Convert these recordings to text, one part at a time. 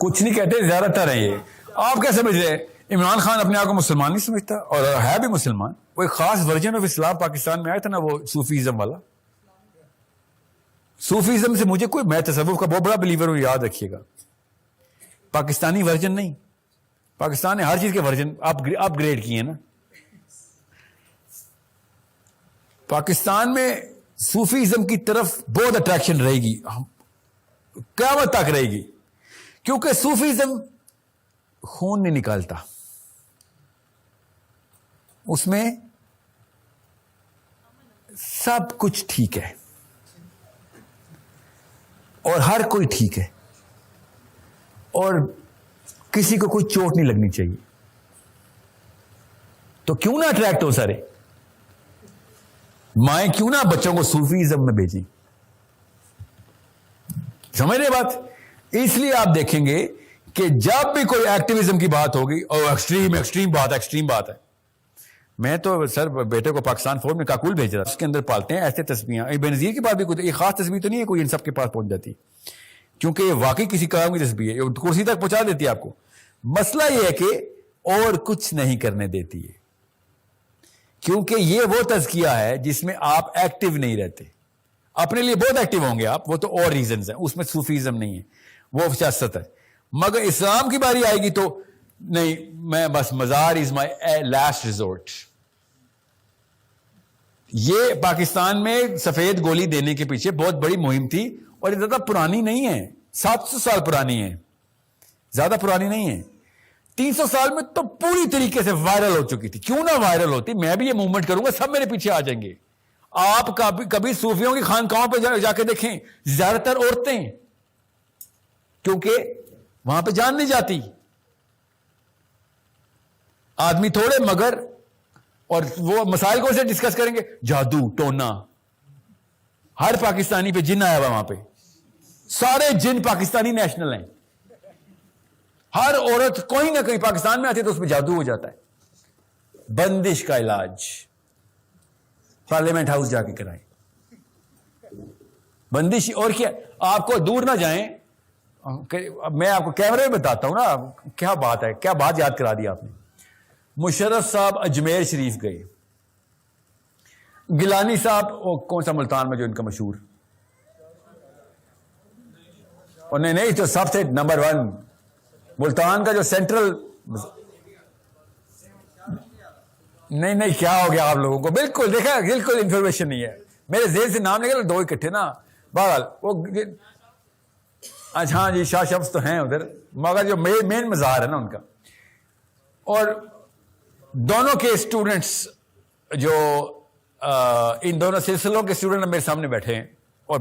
کچھ نہیں کہتے، زیادہ تر ہیں یہ. آپ کیا سمجھ رہے ہیں؟ عمران خان اپنے آپ کو مسلمان نہیں سمجھتا اور ہے بھی مسلمان. وہ ایک خاص ورژن آف اسلام پاکستان میں آیا تھا نا، وہ صوفیزم والا. صوفیزم سے مجھے کوئی، میں تصوف کا بہت بڑا بلیور ہوں، یاد رکھیے گا. پاکستانی ورژن نہیں، پاکستان نے ہر چیز کے ورژن اپ گریڈ کیے نا. پاکستان میں صوفیزم کی طرف بہت اٹریکشن رہے گی، قیامت تک رہے گی، کیونکہ صوفیزم خون نہیں نکالتا، اس میں سب کچھ ٹھیک ہے اور ہر کوئی ٹھیک ہے اور کسی کو کوئی چوٹ نہیں لگنی چاہیے. تو کیوں نہ اٹریکٹ ہو سارے مائیں، کیوں نہ بچوں کو صوفیزم میں بھیجیں. سمجھ رہے بات؟ اس لیے آپ دیکھیں گے کہ جب بھی کوئی ایکٹیویزم کی بات ہوگی، اور ایکسٹریم بات ہے. میں تو سر بیٹے کو پاکستان فوج میں کاکول بھیج رہا، اس کے اندر پالتے ہیں ایسے تسبیحاں. بینظیر کے پاس بھی کوئی خاص تسبیح تو نہیں ہے کوئی ان سب کے پاس پہنچ جاتی، کیونکہ یہ واقعی کسی کام کی تسبیح ہے، کرسی تک پہنچا دیتی ہے آپ کو. مسئلہ یہ ہے کہ اور کچھ نہیں کرنے دیتی ہے، کیونکہ یہ وہ تزکیہ ہے جس میں آپ ایکٹیو نہیں رہتے. اپنے لیے بہت ایکٹیو ہوں گے آپ، وہ تو اور ریزنز ہیں، اس میں صوفیزم نہیں ہے، وہ سیاست ہے. مگر اسلام کی باری آئے گی تو نہیں، میں بس مزار از مائی لاسٹ ریزورٹ. یہ پاکستان میں سفید گولی دینے کے پیچھے بہت بڑی مہم تھی، اور یہ زیادہ پرانی نہیں ہے، 700 سال پرانی ہے، زیادہ پرانی نہیں ہے. 300 سال میں تو پوری طریقے سے وائرل ہو چکی تھی. کیوں نہ وائرل ہوتی؟ میں بھی یہ موومنٹ کروں گا، سب میرے پیچھے آ جائیں گے. آپ کبھی صوفیوں کی خانقاہوں پہ جا کے دیکھیں، زیادہ تر عورتیں، کیونکہ وہاں پہ جان نہیں جاتی. آدمی تھوڑے مگر، اور وہ مسائل کو سے ڈسکس کریں گے، جادو ٹونا. ہر پاکستانی پہ جن آیا ہوا وہاں پہ، سارے جن پاکستانی نیشنل ہیں. ہر عورت کوئی نہ کوئی پاکستان میں آتی ہے تو اس پہ جادو ہو جاتا ہے. بندش کا علاج پارلیمنٹ ہاؤس جا کے کرائیں. بندش. اور کیا، آپ کو دور نہ جائیں، میں آپ کو کیمرے میں بتاتا ہوں نا کیا بات ہے، کیا بات یاد کرا دی آپ نے. مشرف صاحب اجمیر شریف گئے، گیلانی صاحب کون سا ملتان میں جو ان کا مشہور، اور نہیں تو سب سے نمبر 1 ملتان کا جو سینٹرل، نہیں کیا ہو گیا آپ لوگوں کو؟ بالکل دیکھا، بالکل انفارمیشن نہیں ہے میرے ذہن سے. نام نکل 2 اکٹھے نا. بہرحال وہ اچھا ہاں جی، شاہ شمس تو ہیں ادھر، مگر جو مین مزار ہے نا ان کا. اور دونوں کے اسٹوڈنٹس جو ان دونوں سلسلوں کے اسٹوڈنٹ میرے سامنے بیٹھے ہیں، اور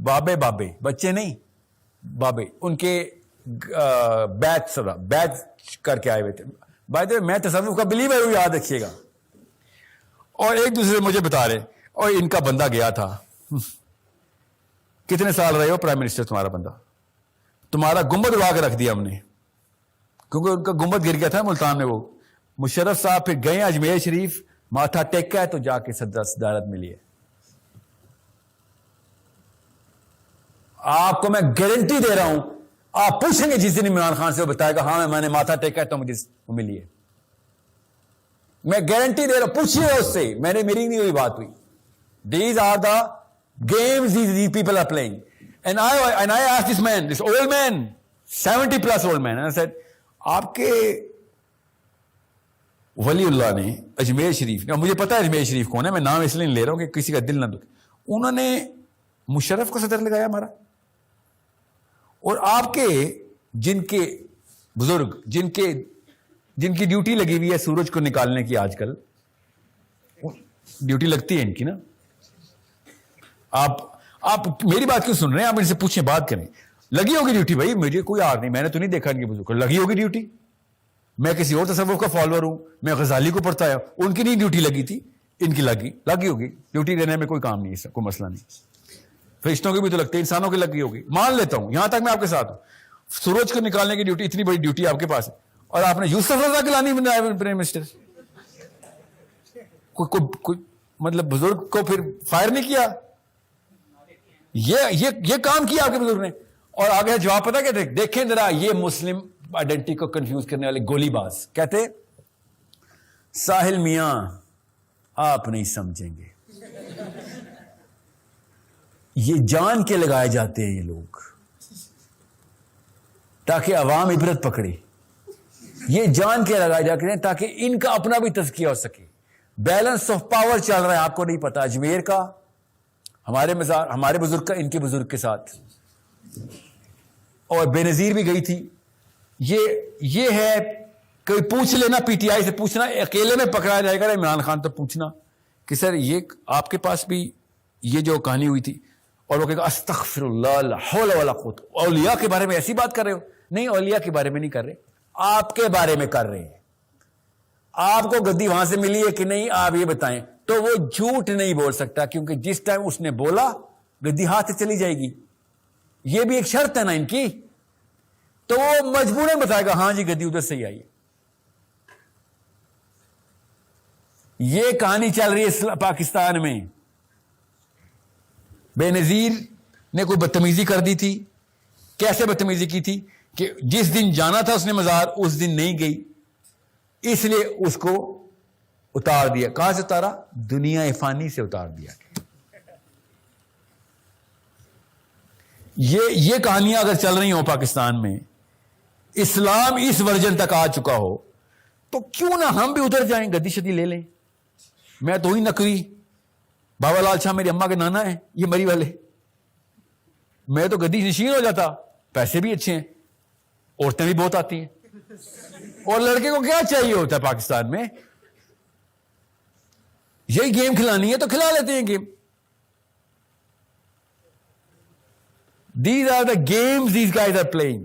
بابے بچے نہیں، بابے ان کے بیچ کر کے آئے ہوئے تھے. بائی دا وے میں تصوف کا بلیور ہوں، یاد رکھیے گا. اور ایک دوسرے مجھے بتا رہے، اور ان کا بندہ گیا تھا. کتنے سال رہے ہو پرائم منسٹر؟ تمہارا بندہ، تمہارا گنبد اڑا کے رکھ دیا ہم نے، کیونکہ ان کا گنبد گر گیا تھا ملتان میں. وہ مشرف صاحب پھر گئے اجمیر شریف، ماتھا ٹیکا ہے تو جا کے صدارت ملی ہے. آپ کو میں گارنٹی دے رہا ہوں، آپ پوچھیں گے جس دن عمران خان سے، وہ بتائے گا ہاں میں نے ماتھا ٹیکا ہے تو مجھے ملی ہے. میں گارنٹی دے رہا ہوں، پوچھیے اس سے، میری نہیں ہوئی بات ہوئی. These are the games these people are playing. And I asked this old man, 70+ old man, and I said, آپ کے ولی اللہ نے اجمیر شریف نے، مجھے پتا ہے اجمیر شریف کون ہے، میں نام اس لیے لے رہا ہوں کہ کسی کا دل نہ دکھے، انہوں نے مشرف کو صدر لگایا ہمارا. اور آپ کے جن کے بزرگ، جن کی ڈیوٹی لگی ہوئی ہے سورج کو نکالنے کی، آج کل ڈیوٹی لگتی ہے ان کی نا. آپ میری بات کیوں سن رہے ہیں؟ آپ ان سے پوچھیں، بات کریں. لگی ہوگی ڈیوٹی بھائی، مجھے کوئی آر نہیں، میں نے تو نہیں دیکھا ان کے بزرگ کو. لگی ہوگی ڈیوٹی. میں کسی اور تصوف کا فالوور ہوں، میں غزالی کو پڑھتا ہے، ان کی نہیں ڈیوٹی لگی تھی، ان کی لگی ہوگی. ڈیوٹی دینے میں کوئی کام نہیں ہے، کوئی مسئلہ نہیں. فرشتوں کی بھی تو لگتی ہے، انسانوں کی لگی ہوگی، مان لیتا ہوں، یہاں تک میں آپ کے ساتھ ہوں. سورج کو نکالنے کی ڈیوٹی، اتنی بڑی ڈیوٹی آپ کے پاس ہے، اور آپ نے یوسف رضا گیلانی بنایا پرائم منسٹر. کوئی مطلب بزرگ کو پھر فائر نہیں کیا؟ یہ کام کیا آپ کے بزرگ نے. اور آگے جواب پتا کہتے دیکھیں ذرا یہ مسلم آئیڈینٹی کو کنفیوز کرنے والے گولی باز کہتے ساحل میاں آپ نہیں سمجھیں گے، یہ جان کے لگائے جاتے ہیں یہ لوگ تاکہ عوام عبرت پکڑے، یہ جان کے لگائے جاتے ہیں تاکہ ان کا اپنا بھی تزکیہ ہو سکے۔ بیلنس آف پاور چل رہا ہے، آپ کو نہیں پتا، اجمیر کا ہمارے مزار ہمارے بزرگ کا ان کے بزرگ کے ساتھ، اور بے نظیر بھی گئی تھی۔ یہ ہے کوئی پوچھ لینا، پی ٹی آئی سے پوچھنا، اکیلے میں پکڑا جائے گا عمران خان تو پوچھنا کہ سر یہ آپ کے پاس بھی یہ جو کہانی ہوئی تھی، اور وہ کہے گا استغفر اللہ لا حول ولا قوت، اولیاء کے بارے میں ایسی بات کر رہے ہو؟ نہیں، اولیاء کے بارے میں نہیں کر رہے، آپ کے بارے میں کر رہے ہیں۔ آپ کو گدی وہاں سے ملی ہے کہ نہیں، آپ یہ بتائیں۔ تو وہ جھوٹ نہیں بول سکتا، کیونکہ جس ٹائم اس نے بولا گدی ہاتھ سے چلی جائے گی، یہ بھی ایک شرط ہے نا ان کی، تو وہ مجبوراً بتائے گا ہاں جی گدی ادھر سے ہی آئی ہے۔ یہ کہانی چل رہی ہے پاکستان میں۔ بے نظیر نے کوئی بدتمیزی کر دی تھی، کیسے بدتمیزی کی تھی کہ جس دن جانا تھا اس نے مزار اس دن نہیں گئی، اس لیے اس کو اتار دیا۔ کہاں سے اتارا؟ دنیا فانی سے اتار دیا۔ یہ کہانیاں اگر چل رہی ہوں پاکستان میں، اسلام اس ورژن تک آ چکا ہو، تو کیوں نہ ہم بھی ادھر جائیں، گدی شدی لے لیں۔ میں تو ہی نقوی، بابا لال شاہ میری اماں کے نانا ہیں، یہ مری والے، میں تو گدی نشین ہو جاتا، پیسے بھی اچھے ہیں، عورتیں بھی بہت آتی ہیں، اور لڑکے کو کیا چاہیے ہوتا ہے پاکستان میں؟ یہی گیم کھلانی ہے تو کھلا لیتے ہیں game. These are the games these guys are playing.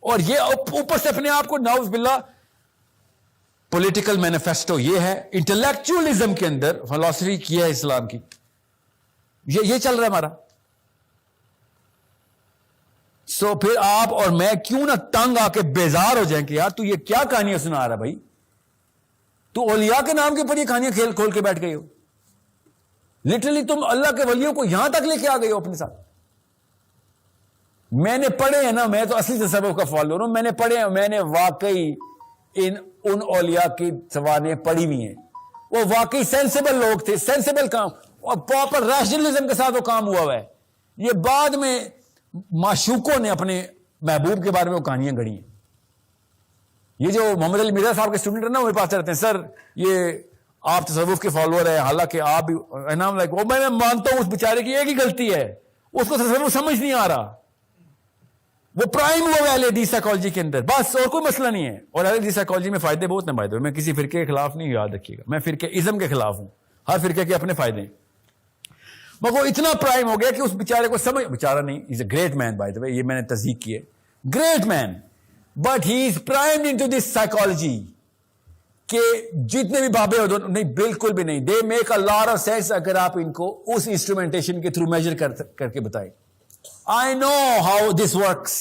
اور یہ اوپر سے اپنے آپ کو نعوذ باللہ پولیٹیکل مینیفیسٹو، یہ ہے انٹلیکچوئلزم کے اندر فلسفی کیا ہے اسلام کی، یہ چل رہا ہے ہمارا۔ سو پھر آپ اور میں کیوں نہ تنگ آ کے بیزار ہو جائیں کہ یار تو یہ کیا کہانیاں سنا رہا بھائی، تو اولیاء کے نام کے اوپر یہ کہانیاں کھول کے بیٹھ گئے ہو، لٹرلی تم اللہ کے ولیوں کو یہاں تک لے کے آ گئے ہو اپنے ساتھ۔ میں نے پڑھے ہیں نا، میں تو اصلی تصوف کا فالوور ہوں، میں نے پڑھے ہیں، میں نے واقعی ان اولیاء کی سوانحیں پڑھی ہوئی ہیں، وہ واقعی سینسیبل لوگ تھے، سینسیبل کام، اور پراپر ریشنلزم کے ساتھ وہ کام ہوا ہے۔ یہ بعد میں معشوقوں نے اپنے محبوب کے بارے میں وہ کہانیاں گڑھی ہیں۔ یہ جو محمد علی مرزا صاحب کے اسٹوڈنٹ ہیں نا، میرے پاس رہتے ہیں، سر یہ آپ تصوف کے فالوور ہیں، حالانکہ آپ بھی انعام لائک، وہ میں مانتا ہوں اس بیچارے کی ایک ہی غلطی ہے، اس کو تصوف سمجھ نہیں آ رہا، وہ پرائم ہوا ہے اہل حدیث سائیکالوجی کے اندر، بس اور کوئی مسئلہ نہیں ہے۔ اور اہل حدیث سائیکالوجی میں فائدے بہت ہیں، میں کسی فرقے کے خلاف نہیں، یاد رکھیے گا، میں فرقے ازم کے خلاف ہوں، ہر فرقے کے اپنے فائدے ہیں، مگر وہ اتنا پرائم ہو گیا کہ اس بیچارے کو سمجھ، بیچارہ نہیں، از a great mean by the وے، یہ میں نے تصدیق کی ہے، great man, but he is primed into this psychology کہ جتنے بھی بابے ہو نہیں، بالکل بھی نہیں، they make a lot of sense اگر آپ ان کو اس انسٹرومنٹیشن کے تھرو میجر کر کے بتائیں۔ I know how this works.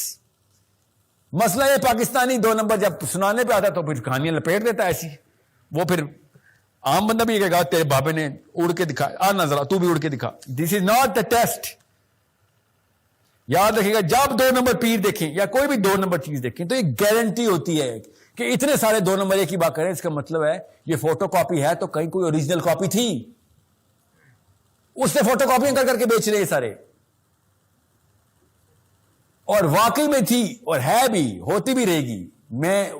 مسئلہ یہ پاکستانی 2 نمبر جب سنانے پہ آتا تو پھر کہانیاں لپیٹ دیتا ایسی، وہ پھر عام بندہ بھی یہ کہے گا تیرے بابے نے اڑ کے دکھا، آنا ذرا تو بھی اڑ کے دکھا۔ دس از ناٹ دا ٹیسٹ۔ یاد رکھیے گا، جب 2 نمبر پیر دیکھیں یا کوئی بھی 2 نمبر چیز دیکھیں تو ایک گارنٹی ہوتی ہے کہ اتنے سارے 2 نمبر ایک ہی بات کریں، اس کا مطلب ہے یہ فوٹو کاپی ہے تو کہیں کوئی اوریجنل کاپی تھی، اس نے فوٹو کاپیاں کر کے بیچ رہے ہیں سارے، اور واقعی میں تھی اور ہے بھی، ہوتی بھی رہے گی۔ میں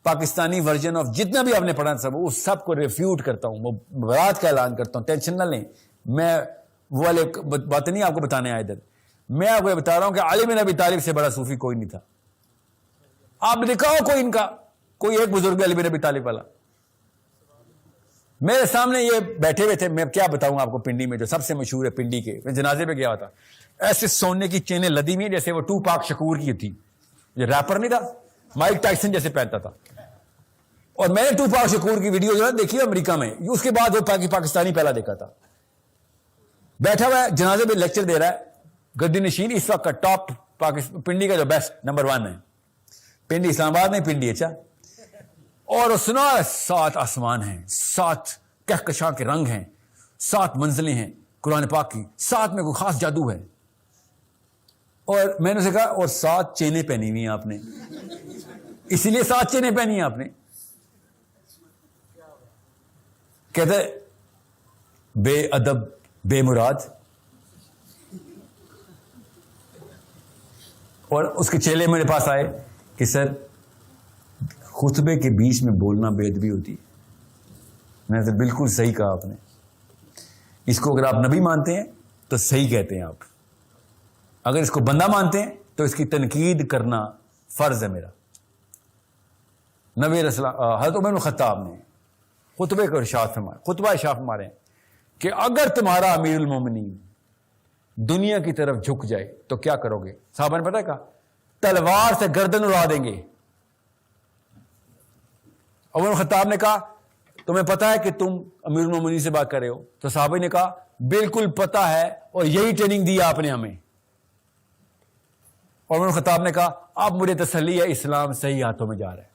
پاکستانی ورژن آف جتنا بھی آپ نے پڑھا سب، اس سب کو ریفیوٹ کرتا ہوں، وہ برات کا اعلان کرتا ہوں، ٹینشن نہ لیں، میں وہ والے باتیں نہیں آپ کو بتانے آئے ادھر، میں آپ کو یہ بتا رہا ہوں کہ علی بن ابی طالب سے بڑا صوفی کوئی نہیں تھا۔ آپ دکھاؤ کوئی ان کا، کوئی ایک بزرگ علی بن ابی طالب والا میرے سامنے یہ بیٹھے ہوئے تھے، میں کیا بتاؤں آپ کو، پنڈی میں جو سب سے مشہور ہے پنڈی کے، میں جنازے پہ گیا ہوتا، ایسے سونے کی چینیں لدی ہوئی جیسے وہ ٹو پاک شکور کی تھی، یہ ریپر نہیں تھا، مائک ٹائسن جیسے پہنتا تھا، اور میں نے ٹو پاک شکور کی ویڈیو جو ہے دیکھی امریکہ میں، اس کے بعد وہ پاکستانی پہلا دیکھا تھا، بیٹھا ہوا ہے جنازے پہ لیکچر دے رہا ہے، گدی نشین اس وقت کا ٹاپ پنڈی کا جو بیسٹ نمبر 1 ہے، پنڈی اسلام آباد نہیں، پنڈی اچھا، اور سنا 7 آسمان ہیں، 7 کہکشاں کے رنگ ہیں، 7 منزلیں ہیں قرآن پاک کی، 7 میں کوئی خاص جادو ہے، اور میں نے اسے کہا اور 7 چینیں پہنی ہوئی ہیں آپ نے, اسی لیے 7 چینیں پہنی ہیں آپ نے. کہتے بے ادب بے مراد. اور اس کے چیلے میرے پاس آئے کہ سر خطبے کے بیچ میں بولنا بے ادبی ہوتی ہے. میں نے بالکل صحیح کہا آپ نے, اس کو اگر آپ نبی مانتے ہیں تو صحیح کہتے ہیں آپ, اگر اس کو بندہ مانتے ہیں تو اس کی تنقید کرنا فرض ہے میرا. نبی رسول حضرت عمر بن خطاب نے خطبے کو ارشاد فرمایا, خطبہ ارشاد فرما رہے ہیں کہ اگر تمہارا امیر المومنین دنیا کی طرف جھک جائے تو کیا کرو گے؟ صحابہ نے پتہ ہے کہا تلوار سے گردن اڑا دیں گے. عمر بن خطاب نے کہا تمہیں پتا ہے کہ تم امیر المومنین سے بات کر رہے ہو؟ تو صحابہ نے کہا بالکل پتا ہے اور یہی ٹریننگ دی آپ نے ہمیں. اور عمر بن خطاب نے کہا اب مجھے تسلی ہے اسلام صحیح ہاتھوں میں جا رہا ہے.